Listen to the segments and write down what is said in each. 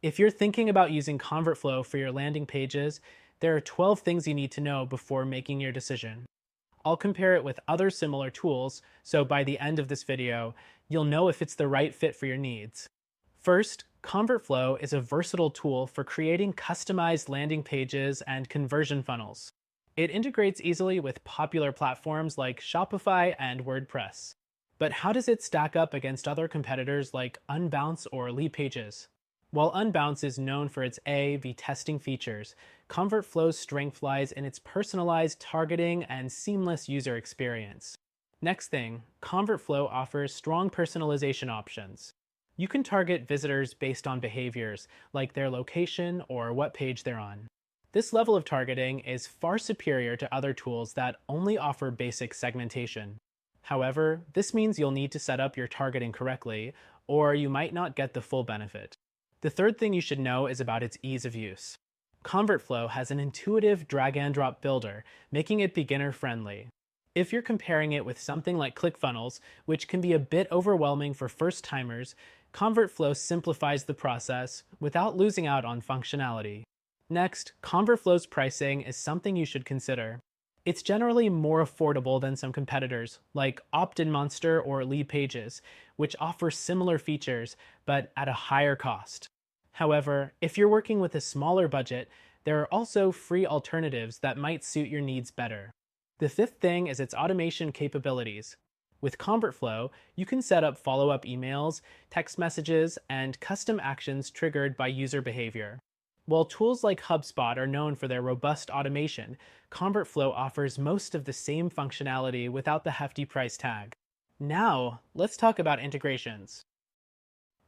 If you're thinking about using ConvertFlow for your landing pages, there are 12 things you need to know before making your decision. I'll compare it with other similar tools, so by the end of this video, you'll know if it's the right fit for your needs. First, ConvertFlow is a versatile tool for creating customized landing pages and conversion funnels. It integrates easily with popular platforms like Shopify and WordPress. But how does it stack up against other competitors like Unbounce or Leadpages? While Unbounce is known for its A/B testing features, ConvertFlow's strength lies in its personalized targeting and seamless user experience. Next thing, ConvertFlow offers strong personalization options. You can target visitors based on behaviors, like their location or what page they're on. This level of targeting is far superior to other tools that only offer basic segmentation. However, this means you'll need to set up your targeting correctly, or you might not get the full benefit. The third thing you should know is about its ease of use. ConvertFlow has an intuitive drag-and-drop builder, making it beginner-friendly. If you're comparing it with something like ClickFunnels, which can be a bit overwhelming for first-timers, ConvertFlow simplifies the process without losing out on functionality. Next, ConvertFlow's pricing is something you should consider. It's generally more affordable than some competitors, like Opt-in Monster or Leadpages, which offer similar features, but at a higher cost. However, if you're working with a smaller budget, there are also free alternatives that might suit your needs better. The fifth thing is its automation capabilities. With ConvertFlow, you can set up follow-up emails, text messages, and custom actions triggered by user behavior. While tools like HubSpot are known for their robust automation, ConvertFlow offers most of the same functionality without the hefty price tag. Now, let's talk about integrations.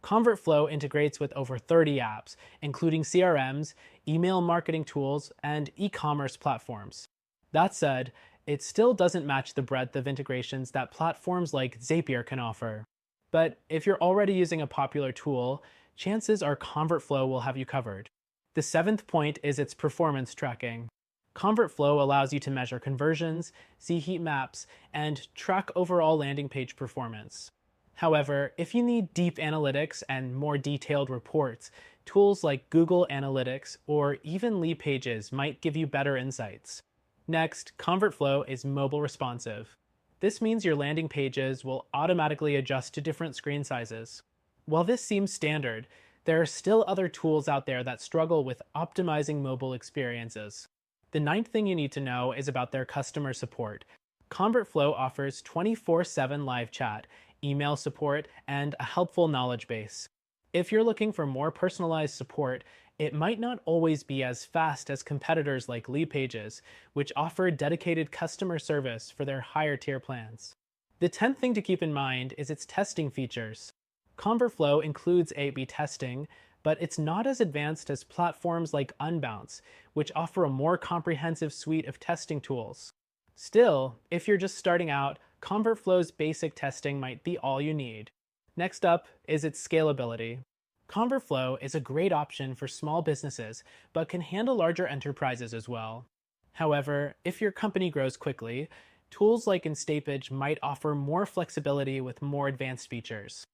ConvertFlow integrates with over 30 apps, including CRMs, email marketing tools, and e-commerce platforms. That said, it still doesn't match the breadth of integrations that platforms like Zapier can offer. But if you're already using a popular tool, chances are ConvertFlow will have you covered. The seventh point is its performance tracking. ConvertFlow allows you to measure conversions, see heat maps, and track overall landing page performance. However, if you need deep analytics and more detailed reports, tools like Google Analytics or even Leadpages might give you better insights. Next, ConvertFlow is mobile responsive. This means your landing pages will automatically adjust to different screen sizes. While this seems standard, there are still other tools out there that struggle with optimizing mobile experiences. The ninth thing you need to know is about their customer support. ConvertFlow offers 24/7 live chat, email support, and a helpful knowledge base. If you're looking for more personalized support, it might not always be as fast as competitors like Leadpages, which offer dedicated customer service for their higher tier plans. The 10th thing to keep in mind is its testing features. ConvertFlow includes A/B testing, but it's not as advanced as platforms like Unbounce, which offer a more comprehensive suite of testing tools. Still, if you're just starting out, ConvertFlow's basic testing might be all you need. Next up is its scalability. ConvertFlow is a great option for small businesses, but can handle larger enterprises as well. However, if your company grows quickly, tools like Instapage might offer more flexibility with more advanced features.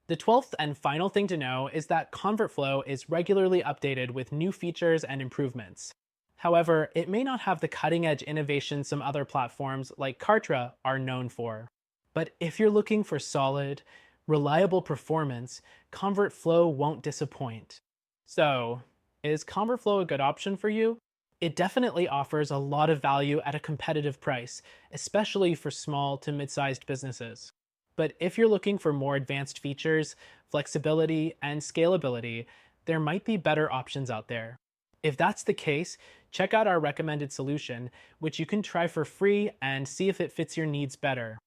The 12th and final thing to know is that ConvertFlow is regularly updated with new features and improvements. However, it may not have the cutting-edge innovation some other platforms like Kartra are known for. But if you're looking for solid, reliable performance, ConvertFlow won't disappoint. So, is ConvertFlow a good option for you? It definitely offers a lot of value at a competitive price, especially for small to mid-sized businesses. But if you're looking for more advanced features, flexibility, and scalability, there might be better options out there. If that's the case, check out our recommended solution, which you can try for free and see if it fits your needs better.